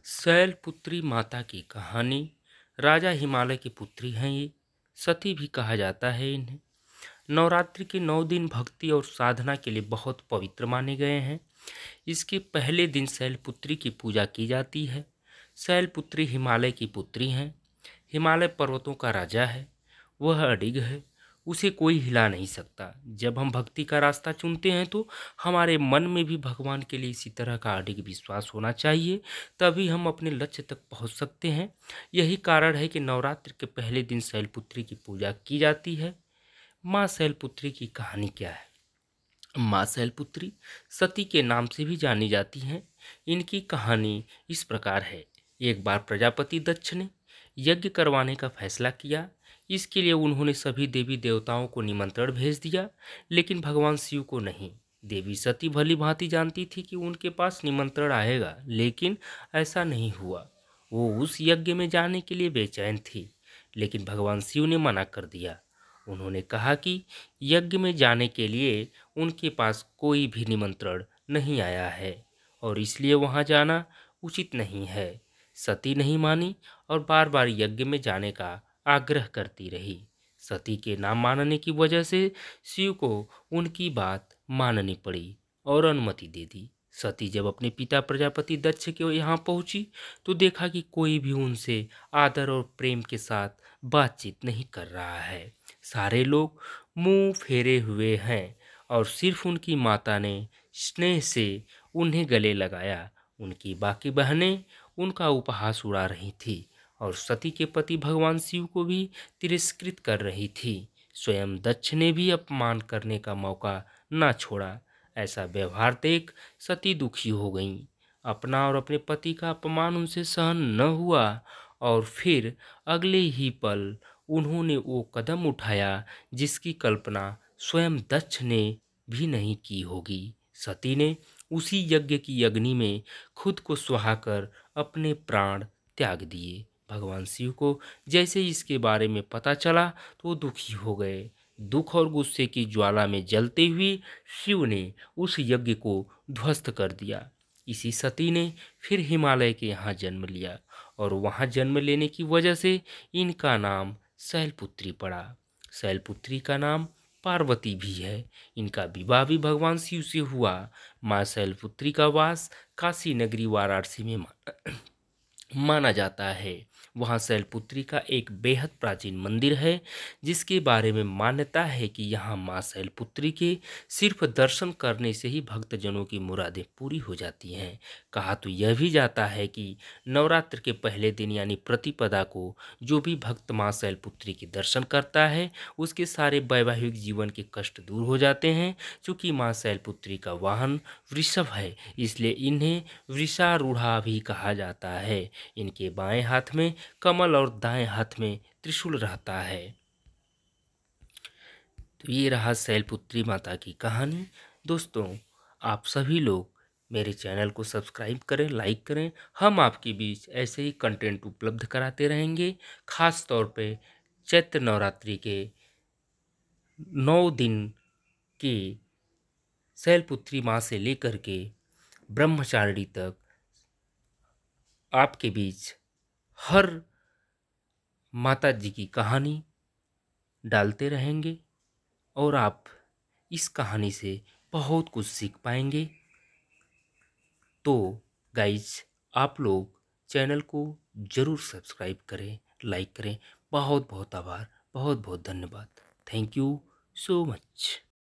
शैलपुत्री माता की कहानी। राजा हिमालय की पुत्री हैं ये। सती भी कहा जाता है इन्हें। नवरात्रि के 9 दिन भक्ति और साधना के लिए बहुत पवित्र माने गए हैं। इसके पहले दिन शैलपुत्री की पूजा की जाती है। शैलपुत्री हिमालय की पुत्री हैं। हिमालय पर्वतों का राजा है। वह अडिग है, उसे कोई हिला नहीं सकता। जब हम भक्ति का रास्ता चुनते हैं तो हमारे मन में भी भगवान के लिए इसी तरह का अडिग विश्वास होना चाहिए, तभी हम अपने लक्ष्य तक पहुंच सकते हैं। यही कारण है कि नवरात्र के पहले दिन शैलपुत्री की पूजा की जाती है। माँ शैलपुत्री की कहानी क्या है? माँ शैलपुत्री सती के नाम से भी जानी जाती हैं। इनकी कहानी इस प्रकार है। एक बार प्रजापति दक्ष ने यज्ञ करवाने का फैसला किया। इसके लिए उन्होंने सभी देवी देवताओं को निमंत्रण भेज दिया, लेकिन भगवान शिव को नहीं। देवी सती भली भांति जानती थी कि उनके पास निमंत्रण आएगा, लेकिन ऐसा नहीं हुआ। वो उस यज्ञ में जाने के लिए बेचैन थी, लेकिन भगवान शिव ने मना कर दिया। उन्होंने कहा कि यज्ञ में जाने के लिए उनके पास कोई भी निमंत्रण नहीं आया है और इसलिए वहां जाना उचित नहीं है। सती नहीं मानी और बार बार यज्ञ में जाने का आग्रह करती रही। सती के ना मानने की वजह से शिव को उनकी बात माननी पड़ी और अनुमति दे दी। सती जब अपने पिता प्रजापति दक्ष के यहाँ पहुंची तो देखा कि कोई भी उनसे आदर और प्रेम के साथ बातचीत नहीं कर रहा है। सारे लोग मुंह फेरे हुए हैं और सिर्फ उनकी माता ने स्नेह से उन्हें गले लगाया। उनकी बाकी बहनें उनका उपहास उड़ा रही थी और सती के पति भगवान शिव को भी तिरस्कृत कर रही थी। स्वयं दक्ष ने भी अपमान करने का मौका न छोड़ा। ऐसा व्यवहार देख सती दुखी हो गईं। अपना और अपने पति का अपमान उनसे सहन न हुआ और फिर अगले ही पल उन्होंने वो कदम उठाया जिसकी कल्पना स्वयं दक्ष ने भी नहीं की होगी। सती ने उसी यज्ञ की अग्नि में खुद को सुहाकर अपने प्राण त्याग दिए। भगवान शिव को जैसे इसके बारे में पता चला तो वो दुखी हो गए। दुख और गुस्से की ज्वाला में जलते हुए शिव ने उस यज्ञ को ध्वस्त कर दिया। इसी सती ने फिर हिमालय के यहाँ जन्म लिया और वहाँ जन्म लेने की वजह से इनका नाम शैलपुत्री पड़ा। शैलपुत्री का नाम पार्वती भी है। इनका विवाह भी भगवान शिव से हुआ। माँ शैलपुत्री का वास काशी नगरी वाराणसी में माना जाता है। वहाँ शैलपुत्री का एक बेहद प्राचीन मंदिर है, जिसके बारे में मान्यता है कि यहाँ माँ शैलपुत्री के सिर्फ दर्शन करने से ही भक्तजनों की मुरादें पूरी हो जाती हैं। कहा तो यह भी जाता है कि नवरात्र के पहले दिन यानी प्रतिपदा को जो भी भक्त माँ शैलपुत्री के दर्शन करता है उसके सारे वैवाहिक जीवन के कष्ट दूर हो जाते हैं। चूँकि माँ शैलपुत्री का वाहन वृषभ है, इसलिए इन्हें वृषारूढ़ा भी कहा जाता है। इनके बाएं हाथ में कमल और दाएं हाथ में त्रिशूल रहता है। तो ये रहा शैलपुत्री माता की कहानी। दोस्तों, आप सभी लोग मेरे चैनल को सब्सक्राइब करें, लाइक करें। हम आपके बीच ऐसे ही कंटेंट उपलब्ध कराते रहेंगे। खास तौर पे चैत्र नवरात्रि के 9 दिन के शैलपुत्री माँ से लेकर के ब्रह्मचारिणी तक आपके बीच हर माता जी की कहानी डालते रहेंगे और आप इस कहानी से बहुत कुछ सीख पाएंगे। तो गाइज, आप लोग चैनल को ज़रूर सब्सक्राइब करें, लाइक करें। बहुत बहुत आभार, बहुत बहुत धन्यवाद। Thank you so much.